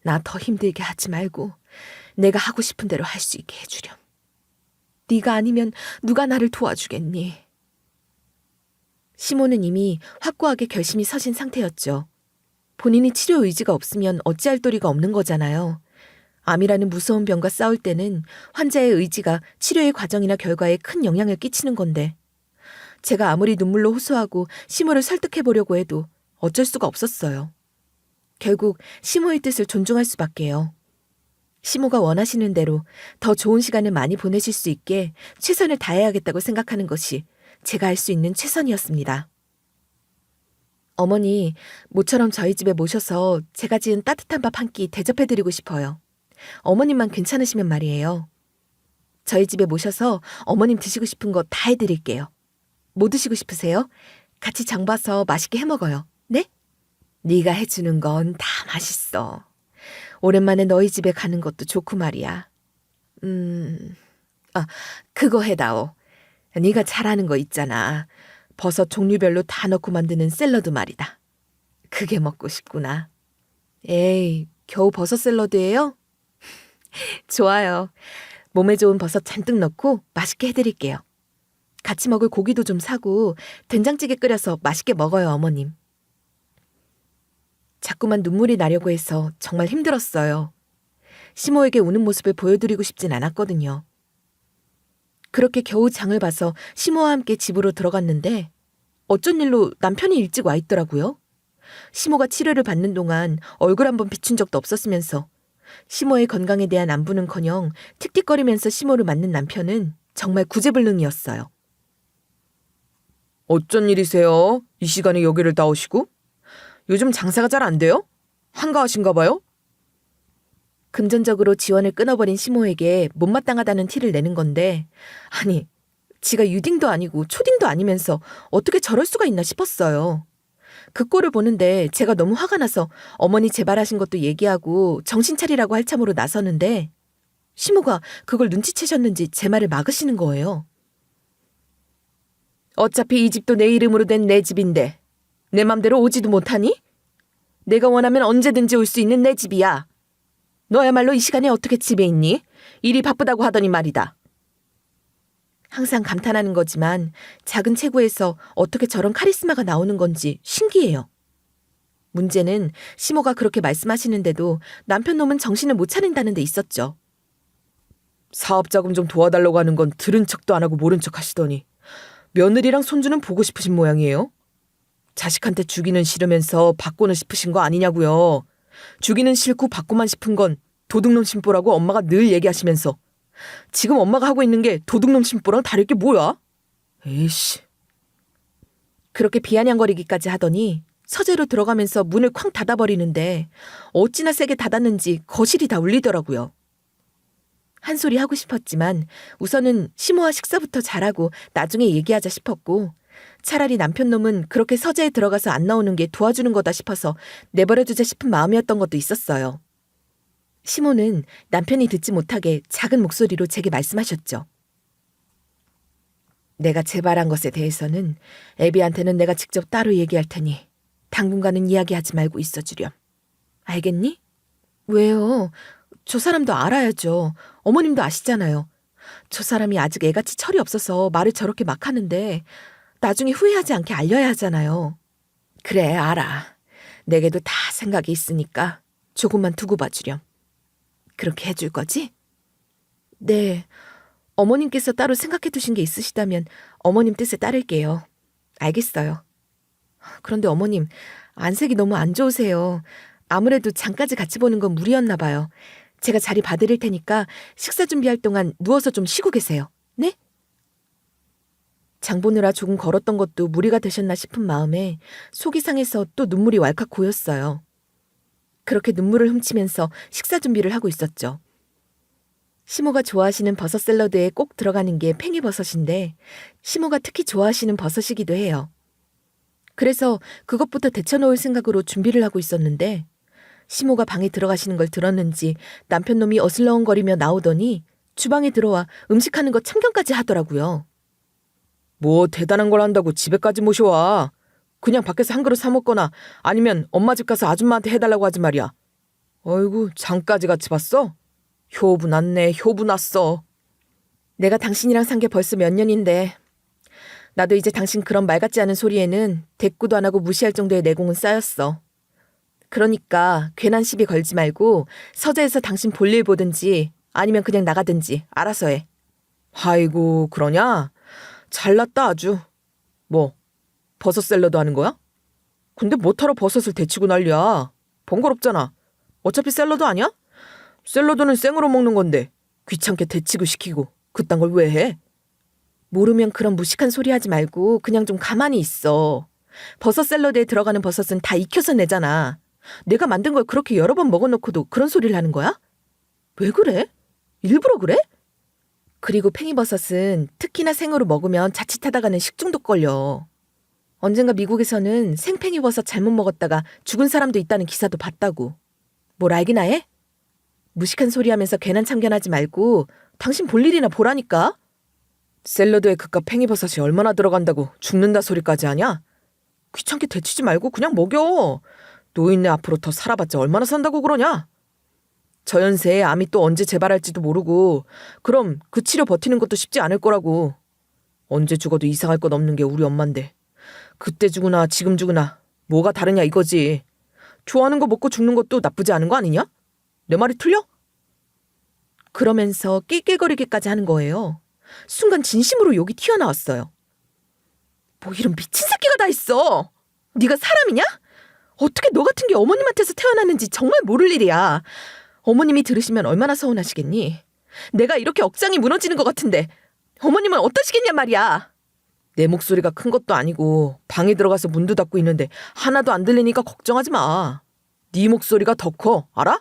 나 더 힘들게 하지 말고 내가 하고 싶은 대로 할 수 있게 해주렴. 네가 아니면 누가 나를 도와주겠니? 시모는 이미 확고하게 결심이 서신 상태였죠. 본인이 치료 의지가 없으면 어찌할 도리가 없는 거잖아요. 암이라는 무서운 병과 싸울 때는 환자의 의지가 치료의 과정이나 결과에 큰 영향을 끼치는 건데 제가 아무리 눈물로 호소하고 시모를 설득해보려고 해도 어쩔 수가 없었어요. 결국 시모의 뜻을 존중할 수밖에요. 시모가 원하시는 대로 더 좋은 시간을 많이 보내실 수 있게 최선을 다해야겠다고 생각하는 것이 제가 할 수 있는 최선이었습니다. 어머니, 모처럼 저희 집에 모셔서 제가 지은 따뜻한 밥 한 끼 대접해드리고 싶어요. 어머님만 괜찮으시면 말이에요. 저희 집에 모셔서 어머님 드시고 싶은 거 다 해드릴게요. 뭐 드시고 싶으세요? 같이 장 봐서 맛있게 해먹어요. 네? 네가 해주는 건 다 맛있어. 오랜만에 너희 집에 가는 것도 좋고 말이야. 그거 해다오. 네가 잘하는 거 있잖아. 버섯 종류별로 다 넣고 만드는 샐러드 말이다. 그게 먹고 싶구나. 에이, 겨우 버섯 샐러드예요? 좋아요. 몸에 좋은 버섯 잔뜩 넣고 맛있게 해드릴게요. 같이 먹을 고기도 좀 사고 된장찌개 끓여서 맛있게 먹어요, 어머님. 자꾸만 눈물이 나려고 해서 정말 힘들었어요. 시모에게 우는 모습을 보여드리고 싶진 않았거든요. 그렇게 겨우 장을 봐서 시모와 함께 집으로 들어갔는데 어쩐 일로 남편이 일찍 와 있더라고요. 시모가 치료를 받는 동안 얼굴 한번 비춘 적도 없었으면서 시모의 건강에 대한 안부는커녕 틱틱거리면서 시모를 맞는 남편은 정말 구제불능이었어요. 어쩐 일이세요? 이 시간에 여기를 나오시고? 요즘 장사가 잘 안 돼요? 한가하신가 봐요? 금전적으로 지원을 끊어버린 시모에게 못마땅하다는 티를 내는 건데 아니, 지가 유딩도 아니고 초딩도 아니면서 어떻게 저럴 수가 있나 싶었어요. 그 꼴을 보는데 제가 너무 화가 나서 어머니 재발하신 것도 얘기하고 정신 차리라고 할 참으로 나서는데 시모가 그걸 눈치채셨는지 제 말을 막으시는 거예요. 어차피 이 집도 내 이름으로 된 내 집인데 내 맘대로 오지도 못하니? 내가 원하면 언제든지 올 수 있는 내 집이야. 너야말로 이 시간에 어떻게 집에 있니? 일이 바쁘다고 하더니 말이다. 항상 감탄하는 거지만 작은 체구에서 어떻게 저런 카리스마가 나오는 건지 신기해요. 문제는 시모가 그렇게 말씀하시는데도 남편 놈은 정신을 못 차린다는 데 있었죠. 사업자금 좀 도와달라고 하는 건 들은 척도 안 하고 모른 척 하시더니 며느리랑 손주는 보고 싶으신 모양이에요? 자식한테 주기는 싫으면서 받고는 싶으신 거 아니냐고요. 주기는 싫고 받고만 싶은 건 도둑놈 심보라고 엄마가 늘 얘기하시면서 지금 엄마가 하고 있는 게 도둑놈 심보랑 다를 게 뭐야? 에이씨. 그렇게 비아냥거리기까지 하더니 서재로 들어가면서 문을 쾅 닫아버리는데 어찌나 세게 닫았는지 거실이 다 울리더라고요. 한 소리 하고 싶었지만 우선은 시모와 식사부터 잘하고 나중에 얘기하자 싶었고 차라리 남편 놈은 그렇게 서재에 들어가서 안 나오는 게 도와주는 거다 싶어서 내버려두자 싶은 마음이었던 것도 있었어요. 시모는 남편이 듣지 못하게 작은 목소리로 제게 말씀하셨죠. 내가 재발한 것에 대해서는 애비한테는 내가 직접 따로 얘기할 테니 당분간은 이야기하지 말고 있어주렴. 알겠니? 왜요? 저 사람도 알아야죠. 어머님도 아시잖아요. 저 사람이 아직 애같이 철이 없어서 말을 저렇게 막 하는데 나중에 후회하지 않게 알려야 하잖아요. 그래, 알아. 내게도 다 생각이 있으니까 조금만 두고 봐주렴. 그렇게 해줄 거지? 네. 어머님께서 따로 생각해 두신 게 있으시다면 어머님 뜻에 따를게요. 알겠어요. 그런데 어머님, 안색이 너무 안 좋으세요. 아무래도 장까지 같이 보는 건 무리였나 봐요. 제가 자리 봐드릴 테니까 식사 준비할 동안 누워서 좀 쉬고 계세요. 네? 장 보느라 조금 걸었던 것도 무리가 되셨나 싶은 마음에 속이 상해서 또 눈물이 왈칵 고였어요. 그렇게 눈물을 훔치면서 식사 준비를 하고 있었죠. 시모가 좋아하시는 버섯 샐러드에 꼭 들어가는 게 팽이버섯인데 시모가 특히 좋아하시는 버섯이기도 해요. 그래서 그것부터 데쳐놓을 생각으로 준비를 하고 있었는데 시모가 방에 들어가시는 걸 들었는지 남편놈이 어슬렁거리며 나오더니 주방에 들어와 음식하는 거 참견까지 하더라고요. 뭐 대단한 걸 한다고 집에까지 모셔와. 그냥 밖에서 한 그릇 사 먹거나 아니면 엄마 집 가서 아줌마한테 해달라고 하지 말이야. 어이구, 장까지 같이 봤어? 효부 났네, 효부 났어. 내가 당신이랑 산 게 벌써 몇 년인데 나도 이제 당신 그런 말 같지 않은 소리에는 대꾸도 안 하고 무시할 정도의 내공은 쌓였어. 그러니까 괜한 시비 걸지 말고 서재에서 당신 볼일 보든지 아니면 그냥 나가든지 알아서 해. 아이고, 그러냐? 잘났다 아주. 뭐, 버섯 샐러드 하는 거야? 근데 뭐하러 버섯을 데치고 난리야. 번거롭잖아. 어차피 샐러드 아니야? 샐러드는 생으로 먹는 건데 귀찮게 데치고 시키고 그딴 걸 왜 해? 모르면 그런 무식한 소리 하지 말고 그냥 좀 가만히 있어. 버섯 샐러드에 들어가는 버섯은 다 익혀서 내잖아. 내가 만든 걸 그렇게 여러 번 먹어놓고도 그런 소리를 하는 거야? 왜 그래? 일부러 그래? 그리고 팽이버섯은 특히나 생으로 먹으면 자칫하다가는 식중독 걸려. 언젠가 미국에서는 생팽이버섯 잘못 먹었다가 죽은 사람도 있다는 기사도 봤다고. 뭘 알기나 해? 무식한 소리 하면서 괜한 참견하지 말고 당신 볼 일이나 보라니까. 샐러드에 그깟 팽이버섯이 얼마나 들어간다고 죽는다 소리까지 하냐? 귀찮게 데치지 말고 그냥 먹여. 노인네 앞으로 더 살아봤자 얼마나 산다고 그러냐? 저 연세에 암이 또 언제 재발할지도 모르고 그럼 그 치료 버티는 것도 쉽지 않을 거라고. 언제 죽어도 이상할 것 없는 게 우리 엄만데 그때 죽으나 지금 죽으나 뭐가 다르냐 이거지. 좋아하는 거 먹고 죽는 것도 나쁘지 않은 거 아니냐? 내 말이 틀려? 그러면서 낄낄거리기까지 하는 거예요. 순간 진심으로 욕이 튀어나왔어요. 뭐 이런 미친 새끼가 다 있어. 네가 사람이냐? 어떻게 너 같은 게 어머님한테서 태어났는지 정말 모를 일이야. 어머님이 들으시면 얼마나 서운하시겠니? 내가 이렇게 억장이 무너지는 것 같은데 어머님은 어떠시겠냔 말이야. 내 목소리가 큰 것도 아니고 방에 들어가서 문도 닫고 있는데 하나도 안 들리니까 걱정하지 마. 네 목소리가 더 커, 알아?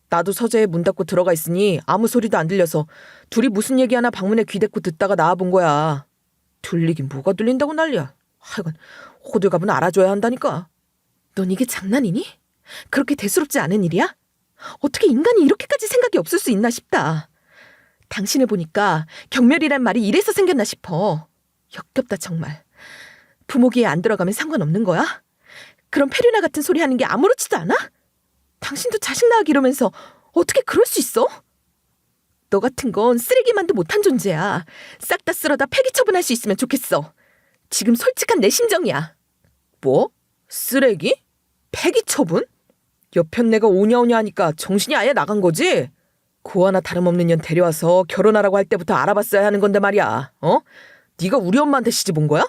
나도 서재에 문 닫고 들어가 있으니 아무 소리도 안 들려서 둘이 무슨 얘기하나 방문에 귀 대고 듣다가 나와본 거야. 들리긴 뭐가 들린다고 난리야. 하여간 호들갑은 알아줘야 한다니까. 넌 이게 장난이니? 그렇게 대수롭지 않은 일이야? 어떻게 인간이 이렇게까지 생각이 없을 수 있나 싶다. 당신을 보니까 경멸이란 말이 이래서 생겼나 싶어. 역겹다 정말. 부모 귀에 안 들어가면 상관없는 거야? 그런 페류나 같은 소리 하는 게 아무렇지도 않아? 당신도 자식 낳아 기르면서 어떻게 그럴 수 있어? 너 같은 건 쓰레기만도 못한 존재야. 싹 다 쓸어다 폐기 처분할 수 있으면 좋겠어. 지금 솔직한 내 심정이야. 뭐? 쓰레기? 폐기 처분? 옆편 내가 오냐오냐 하니까 정신이 아예 나간 거지? 고 하나 다름없는 년 데려와서 결혼하라고 할 때부터 알아봤어야 하는 건데 말이야. 어? 네가 우리 엄마한테 시집 온 거야?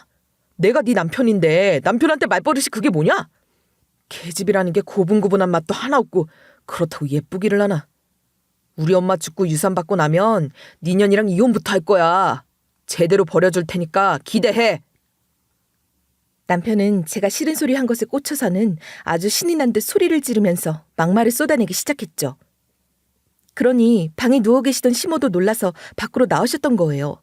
내가 네 남편인데 남편한테 말버릇이 그게 뭐냐? 계집이라는 게 고분고분한 맛도 하나 없고 그렇다고 예쁘기를 하나. 우리 엄마 죽고 유산 받고 나면 네 년이랑 이혼부터 할 거야. 제대로 버려줄 테니까 기대해. 남편은 제가 싫은 소리 한 것에 꽂혀서는 아주 신이 난 듯 소리를 지르면서 막말을 쏟아내기 시작했죠. 그러니 방에 누워 계시던 시모도 놀라서 밖으로 나오셨던 거예요.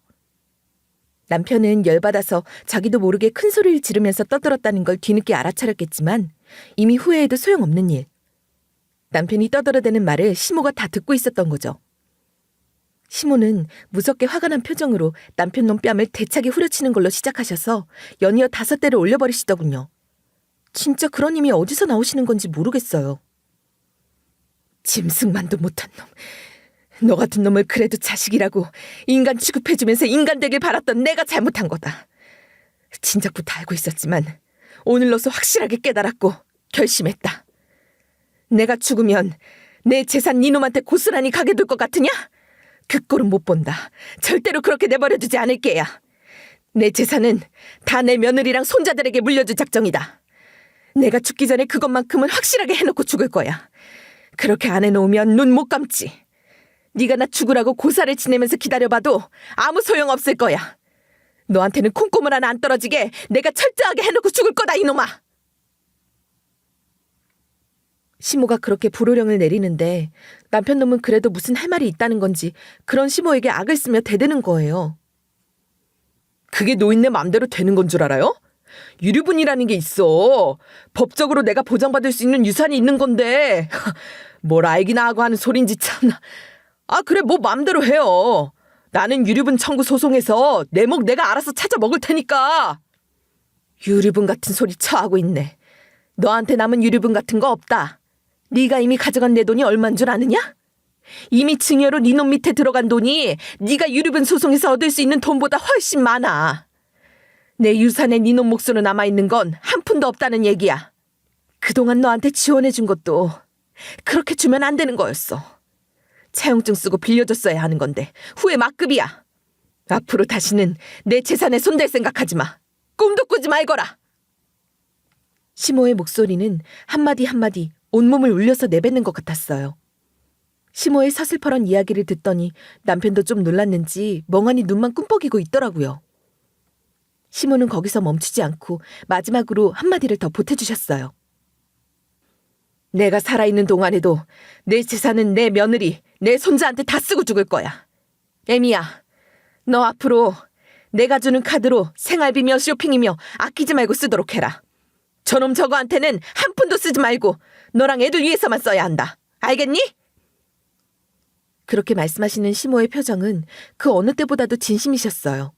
남편은 열받아서 자기도 모르게 큰 소리를 지르면서 떠들었다는 걸 뒤늦게 알아차렸겠지만 이미 후회해도 소용없는 일. 남편이 떠들어대는 말을 시모가 다 듣고 있었던 거죠. 시모는 무섭게 화가 난 표정으로 남편 놈 뺨을 대차게 후려치는 걸로 시작하셔서 연이어 5대를 올려버리시더군요. 진짜 그런 힘이 어디서 나오시는 건지 모르겠어요. 짐승만도 못한 놈. 너 같은 놈을 그래도 자식이라고 인간 취급해주면서 인간 되길 바랐던 내가 잘못한 거다. 진작부터 알고 있었지만 오늘로서 확실하게 깨달았고 결심했다. 내가 죽으면 내 재산 니놈한테 고스란히 가게 둘 것 같으냐? 그 꼴은 못 본다. 절대로 그렇게 내버려두지 않을 게야. 내 재산은 다 내 며느리랑 손자들에게 물려줄 작정이다. 내가 죽기 전에 그것만큼은 확실하게 해놓고 죽을 거야. 그렇게 안 해놓으면 눈 못 감지. 네가 나 죽으라고 고사를 지내면서 기다려봐도 아무 소용없을 거야. 너한테는 콩고물 하나 안 떨어지게 내가 철저하게 해놓고 죽을 거다, 이놈아. 시모가 그렇게 불호령을 내리는데 남편 놈은 그래도 무슨 할 말이 있다는 건지 그런 시모에게 악을 쓰며 대드는 거예요. 그게 노인네 맘대로 되는 건 줄 알아요? 유류분이라는 게 있어. 법적으로 내가 보장받을 수 있는 유산이 있는 건데 뭘 알기나 하고 하는 소린지 참나. 아 그래 뭐 맘대로 해요. 나는 유류분 청구 소송해서 내 목 내가 알아서 찾아 먹을 테니까. 유류분 같은 소리 처하고 있네. 너한테 남은 유류분 같은 거 없다. 네가 이미 가져간 내 돈이 얼만 줄 아느냐? 이미 증여로 네 놈 밑에 들어간 돈이 네가 유류분 소송에서 얻을 수 있는 돈보다 훨씬 많아. 내 유산에 네 놈 몫으로 남아있는 건 한 푼도 없다는 얘기야. 그동안 너한테 지원해준 것도 그렇게 주면 안 되는 거였어. 차용증 쓰고 빌려줬어야 하는 건데 후회 막급이야. 앞으로 다시는 내 재산에 손댈 생각하지 마. 꿈도 꾸지 말거라. 시모의 목소리는 한마디 한마디 온몸을 울려서 내뱉는 것 같았어요. 시모의 서슬퍼런 이야기를 듣더니 남편도 좀 놀랐는지 멍하니 눈만 꿈뻑이고 있더라고요. 시모는 거기서 멈추지 않고 마지막으로 한마디를 더 보태주셨어요. 내가 살아있는 동안에도 내 재산은 내 며느리, 내 손자한테 다 쓰고 죽을 거야. 애미야, 너 앞으로 내가 주는 카드로 생활비며 쇼핑이며 아끼지 말고 쓰도록 해라. 저놈 저거한테는 한 푼도 쓰지 말고 너랑 애들 위해서만 써야 한다. 알겠니? 그렇게 말씀하시는 시모의 표정은 그 어느 때보다도 진심이셨어요.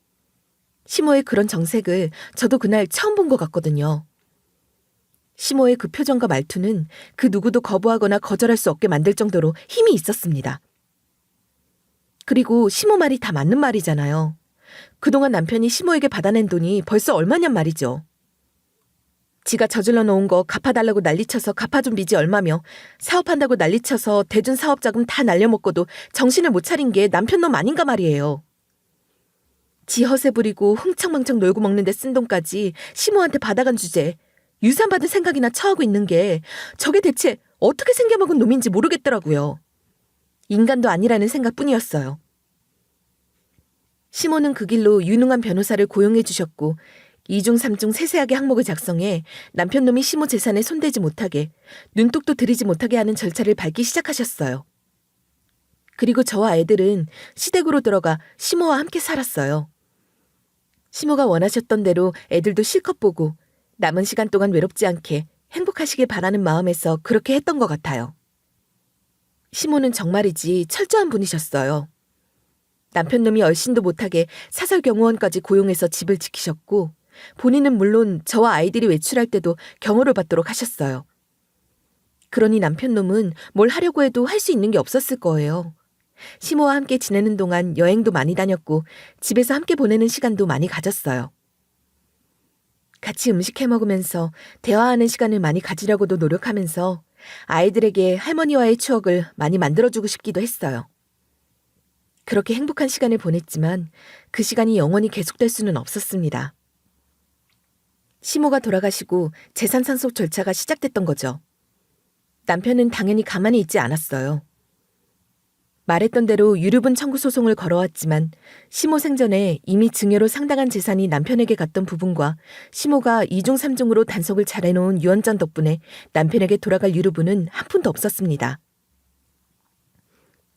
시모의 그런 정색을 저도 그날 처음 본 것 같거든요. 시모의 그 표정과 말투는 그 누구도 거부하거나 거절할 수 없게 만들 정도로 힘이 있었습니다. 그리고 시모 말이 다 맞는 말이잖아요. 그동안 남편이 시모에게 받아낸 돈이 벌써 얼마냔 말이죠. 지가 저질러 놓은 거 갚아달라고 난리쳐서 갚아준 빚이 얼마며 사업한다고 난리쳐서 대준 사업자금 다 날려먹고도 정신을 못 차린 게 남편 놈 아닌가 말이에요. 지 허세 부리고 흥청망청 놀고 먹는데 쓴 돈까지 시모한테 받아간 주제에 유산 받은 생각이나 처하고 있는 게 저게 대체 어떻게 생겨먹은 놈인지 모르겠더라고요. 인간도 아니라는 생각뿐이었어요. 시모는 그 길로 유능한 변호사를 고용해 주셨고 2중 3중 세세하게 항목을 작성해 남편 놈이 시모 재산에 손대지 못하게 눈독도 들이지 못하게 하는 절차를 밟기 시작하셨어요. 그리고 저와 애들은 시댁으로 들어가 시모와 함께 살았어요. 시모가 원하셨던 대로 애들도 실컷 보고 남은 시간 동안 외롭지 않게 행복하시길 바라는 마음에서 그렇게 했던 것 같아요. 시모는 정말이지 철저한 분이셨어요. 남편 놈이 얼씬도 못하게 사설경호원까지 고용해서 집을 지키셨고 본인은 물론 저와 아이들이 외출할 때도 경호를 받도록 하셨어요. 그러니 남편 놈은 뭘 하려고 해도 할 수 있는 게 없었을 거예요. 시모와 함께 지내는 동안 여행도 많이 다녔고 집에서 함께 보내는 시간도 많이 가졌어요. 같이 음식 해먹으면서 대화하는 시간을 많이 가지려고도 노력하면서 아이들에게 할머니와의 추억을 많이 만들어주고 싶기도 했어요. 그렇게 행복한 시간을 보냈지만 그 시간이 영원히 계속될 수는 없었습니다. 시모가 돌아가시고 재산 상속 절차가 시작됐던 거죠. 남편은 당연히 가만히 있지 않았어요. 말했던 대로 유류분 청구 소송을 걸어왔지만 시모 생전에 이미 증여로 상당한 재산이 남편에게 갔던 부분과 시모가 2중 3중으로 단속을 잘해놓은 유언장 덕분에 남편에게 돌아갈 유류분은 한 푼도 없었습니다.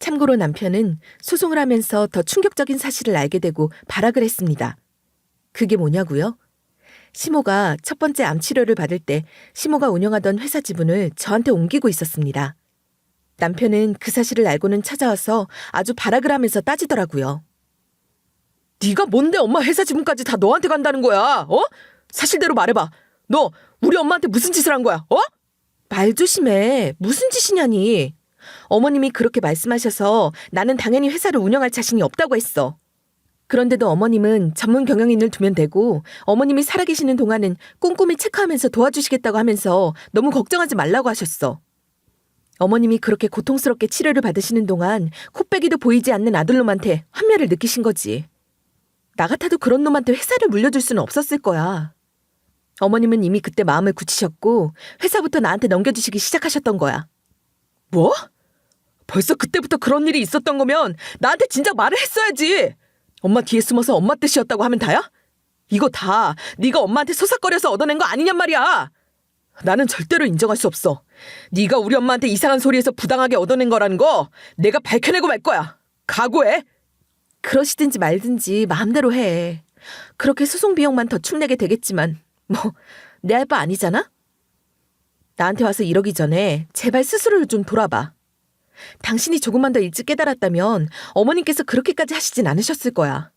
참고로 남편은 소송을 하면서 더 충격적인 사실을 알게 되고 발악을 했습니다. 그게 뭐냐고요? 시모가 첫 번째 암 치료를 받을 때 시모가 운영하던 회사 지분을 저한테 옮기고 있었습니다. 남편은 그 사실을 알고는 찾아와서 아주 발악을 하면서 따지더라고요. 네가 뭔데 엄마 회사 지분까지 다 너한테 간다는 거야? 어? 사실대로 말해봐. 너 우리 엄마한테 무슨 짓을 한 거야? 어? 말 조심해. 무슨 짓이냐니. 어머님이 그렇게 말씀하셔서 나는 당연히 회사를 운영할 자신이 없다고 했어. 그런데도 어머님은 전문 경영인을 두면 되고 어머님이 살아계시는 동안은 꼼꼼히 체크하면서 도와주시겠다고 하면서 너무 걱정하지 말라고 하셨어. 어머님이 그렇게 고통스럽게 치료를 받으시는 동안 코빼기도 보이지 않는 아들놈한테 환멸을 느끼신 거지. 나 같아도 그런 놈한테 회사를 물려줄 수는 없었을 거야. 어머님은 이미 그때 마음을 굳히셨고 회사부터 나한테 넘겨주시기 시작하셨던 거야. 뭐? 벌써 그때부터 그런 일이 있었던 거면 나한테 진작 말을 했어야지. 엄마 뒤에 숨어서 엄마 뜻이었다고 하면 다야? 이거 다 네가 엄마한테 소삭거려서 얻어낸 거 아니냔 말이야. 나는 절대로 인정할 수 없어. 네가 우리 엄마한테 이상한 소리에서 부당하게 얻어낸 거라는 거 내가 밝혀내고 말 거야. 각오해. 그러시든지 말든지 마음대로 해. 그렇게 소송 비용만 더 축내게 되겠지만 뭐 내 할 바 아니잖아? 나한테 와서 이러기 전에 제발 스스로를 좀 돌아봐. 당신이 조금만 더 일찍 깨달았다면 어머님께서 그렇게까지 하시진 않으셨을 거야.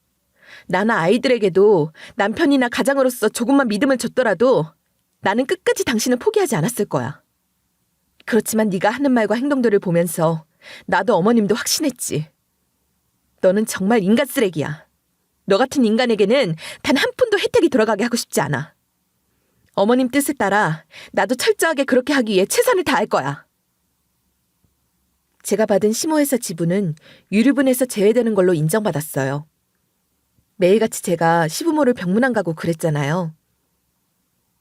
나나 아이들에게도 남편이나 가장으로서 조금만 믿음을 줬더라도 나는 끝까지 당신을 포기하지 않았을 거야. 그렇지만 네가 하는 말과 행동들을 보면서 나도 어머님도 확신했지. 너는 정말 인간 쓰레기야. 너 같은 인간에게는 단 한 푼도 혜택이 돌아가게 하고 싶지 않아. 어머님 뜻에 따라 나도 철저하게 그렇게 하기 위해 최선을 다할 거야. 제가 받은 시모회사 지분은 유류분에서 제외되는 걸로 인정받았어요. 매일같이 제가 시부모를 병문안 가고 그랬잖아요.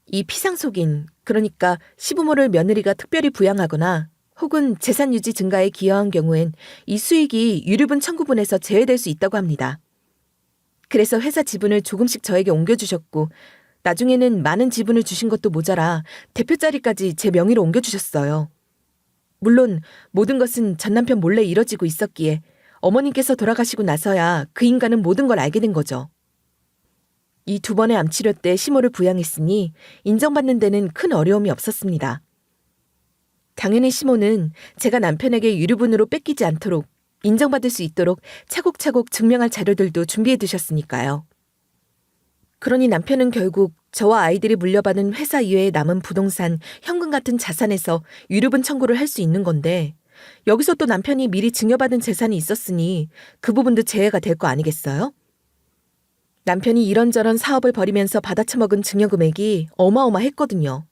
이 피상속인, 그러니까 시부모를 며느리가 특별히 부양하거나 혹은 재산 유지 증가에 기여한 경우엔 이 수익이 유류분 청구분에서 제외될 수 있다고 합니다. 그래서 회사 지분을 조금씩 저에게 옮겨주셨고 나중에는 많은 지분을 주신 것도 모자라 대표 자리까지 제 명의로 옮겨주셨어요. 물론 모든 것은 전 남편 몰래 이뤄지고 있었기에 어머님께서 돌아가시고 나서야 그 인간은 모든 걸 알게 된 거죠. 이 두 번의 암치료 때 시모를 부양했으니 인정받는 데는 큰 어려움이 없었습니다. 당연히 시모는 제가 남편에게 유류분으로 뺏기지 않도록 인정받을 수 있도록 차곡차곡 증명할 자료들도 준비해 두셨으니까요. 그러니 남편은 결국 저와 아이들이 물려받은 회사 이외에 남은 부동산, 현금 같은 자산에서 유류분 청구를 할 수 있는 건데 여기서 또 남편이 미리 증여받은 재산이 있었으니 그 부분도 제외가 될 거 아니겠어요? 남편이 이런저런 사업을 벌이면서 받아쳐먹은 증여 금액이 어마어마했거든요.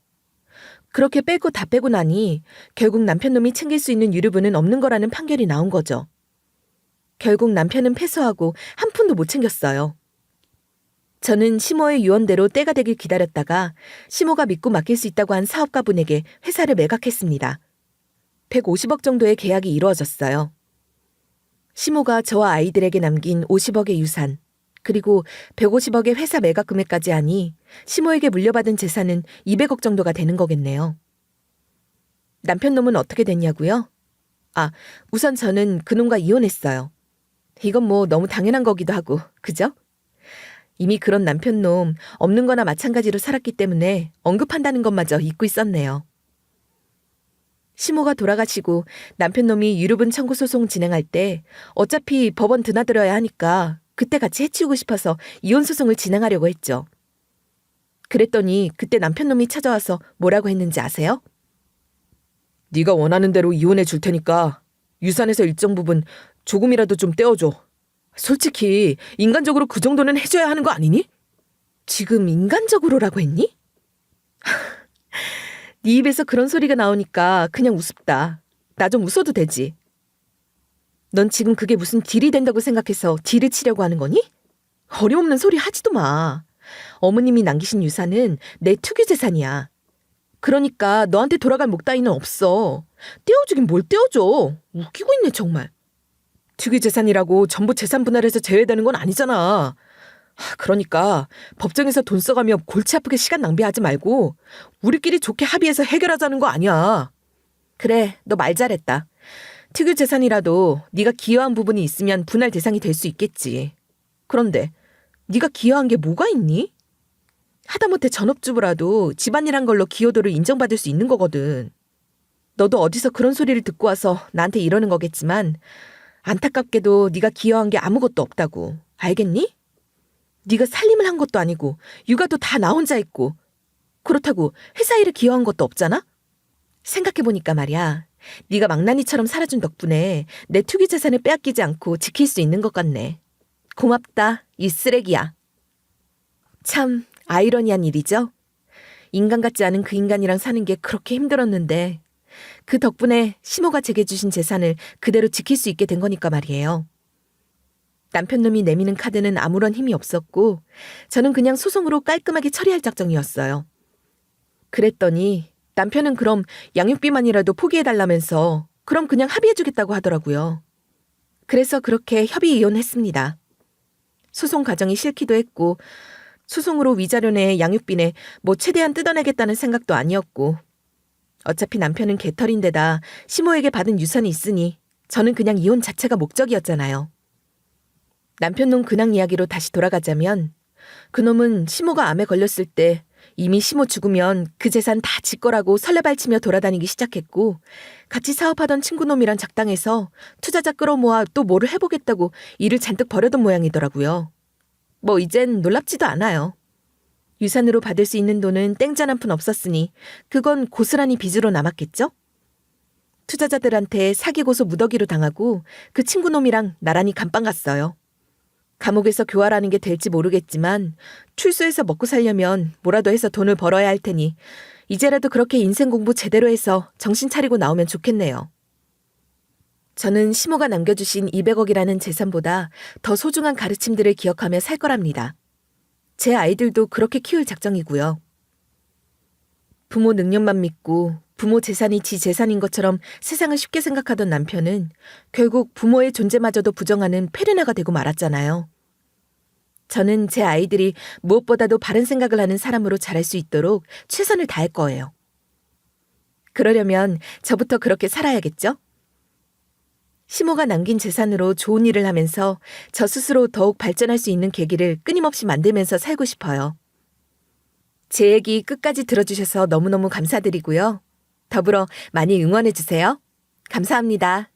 그렇게 빼고 다 빼고 나니 결국 남편놈이 챙길 수 있는 유류분은 없는 거라는 판결이 나온 거죠. 결국 남편은 패소하고 한 푼도 못 챙겼어요. 저는 시모의 유언대로 때가 되길 기다렸다가 시모가 믿고 맡길 수 있다고 한 사업가분에게 회사를 매각했습니다. 150억 정도의 계약이 이루어졌어요. 시모가 저와 아이들에게 남긴 50억의 유산, 그리고 150억의 회사 매각 금액까지 하니 시모에게 물려받은 재산은 200억 정도가 되는 거겠네요. 남편 놈은 어떻게 됐냐고요? 우선 저는 그놈과 이혼했어요. 이건 뭐 너무 당연한 거기도 하고, 그죠? 이미 그런 남편 놈 없는 거나 마찬가지로 살았기 때문에 언급한다는 것마저 잊고 있었네요. 시모가 돌아가시고 남편 놈이 유류분 청구 소송 진행할 때 어차피 법원 드나들어야 하니까 그때 같이 해치우고 싶어서 이혼 소송을 진행하려고 했죠. 그랬더니 그때 남편 놈이 찾아와서 뭐라고 했는지 아세요? 네가 원하는 대로 이혼해 줄 테니까 유산에서 일정 부분 조금이라도 좀 떼어줘. 솔직히 인간적으로 그 정도는 해줘야 하는 거 아니니? 지금 인간적으로라고 했니? 네 입에서 그런 소리가 나오니까 그냥 우습다. 나 좀 웃어도 되지. 넌 지금 그게 무슨 딜이 된다고 생각해서 딜을 치려고 하는 거니? 어림없는 소리 하지도 마. 어머님이 남기신 유산은 내 투기 재산이야. 그러니까 너한테 돌아갈 목 따위는 없어. 떼어주긴 뭘 떼어줘. 웃기고 있네 정말. 투기 재산이라고 전부 재산 분할해서 제외되는 건 아니잖아. 그러니까 법정에서 돈 써가며 골치 아프게 시간 낭비하지 말고 우리끼리 좋게 합의해서 해결하자는 거 아니야. 그래, 너 말 잘했다. 특유 재산이라도 네가 기여한 부분이 있으면 분할 대상이 될 수 있겠지. 그런데 네가 기여한 게 뭐가 있니? 하다못해 전업주부라도 집안일한 걸로 기여도를 인정받을 수 있는 거거든. 너도 어디서 그런 소리를 듣고 와서 나한테 이러는 거겠지만 안타깝게도 네가 기여한 게 아무것도 없다고. 알겠니? 네가 살림을 한 것도 아니고 육아도 다 나 혼자 했고 그렇다고 회사 일에 기여한 것도 없잖아? 생각해보니까 말이야. 네가 망나니처럼 살아준 덕분에 내 투기 재산을 빼앗기지 않고 지킬 수 있는 것 같네. 고맙다, 이 쓰레기야. 참 아이러니한 일이죠? 인간 같지 않은 그 인간이랑 사는 게 그렇게 힘들었는데 그 덕분에 시모가 제게 주신 재산을 그대로 지킬 수 있게 된 거니까 말이에요. 남편놈이 내미는 카드는 아무런 힘이 없었고 저는 그냥 소송으로 깔끔하게 처리할 작정이었어요. 그랬더니 남편은 그럼 양육비만이라도 포기해달라면서 그럼 그냥 합의해주겠다고 하더라고요. 그래서 그렇게 협의 이혼했습니다. 소송 과정이 싫기도 했고 소송으로 위자료 내 양육비 내 뭐 최대한 뜯어내겠다는 생각도 아니었고 어차피 남편은 개털인데다 시모에게 받은 유산이 있으니 저는 그냥 이혼 자체가 목적이었잖아요. 남편 놈 근황 이야기로 다시 돌아가자면 그놈은 시모가 암에 걸렸을 때 이미 시모 죽으면 그 재산 다 지 거라고 설레발치며 돌아다니기 시작했고 같이 사업하던 친구놈이랑 작당해서 투자자 끌어모아 또 뭐를 해보겠다고 일을 잔뜩 벌여둔 모양이더라고요. 뭐 이젠 놀랍지도 않아요. 유산으로 받을 수 있는 돈은 땡전 한 푼 없었으니 그건 고스란히 빚으로 남았겠죠? 투자자들한테 사기 고소 무더기로 당하고 그 친구놈이랑 나란히 감방 갔어요. 감옥에서 교활하는 게 될지 모르겠지만 출소해서 먹고 살려면 뭐라도 해서 돈을 벌어야 할 테니 이제라도 그렇게 인생 공부 제대로 해서 정신 차리고 나오면 좋겠네요. 저는 시모가 남겨주신 200억이라는 재산보다 더 소중한 가르침들을 기억하며 살 거랍니다. 제 아이들도 그렇게 키울 작정이고요. 부모 능력만 믿고 부모 재산이 지 재산인 것처럼 세상을 쉽게 생각하던 남편은 결국 부모의 존재마저도 부정하는 페르나가 되고 말았잖아요. 저는 제 아이들이 무엇보다도 바른 생각을 하는 사람으로 자랄 수 있도록 최선을 다할 거예요. 그러려면 저부터 그렇게 살아야겠죠? 시모가 남긴 재산으로 좋은 일을 하면서 저 스스로 더욱 발전할 수 있는 계기를 끊임없이 만들면서 살고 싶어요. 제 얘기 끝까지 들어주셔서 너무너무 감사드리고요. 더불어 많이 응원해주세요. 감사합니다.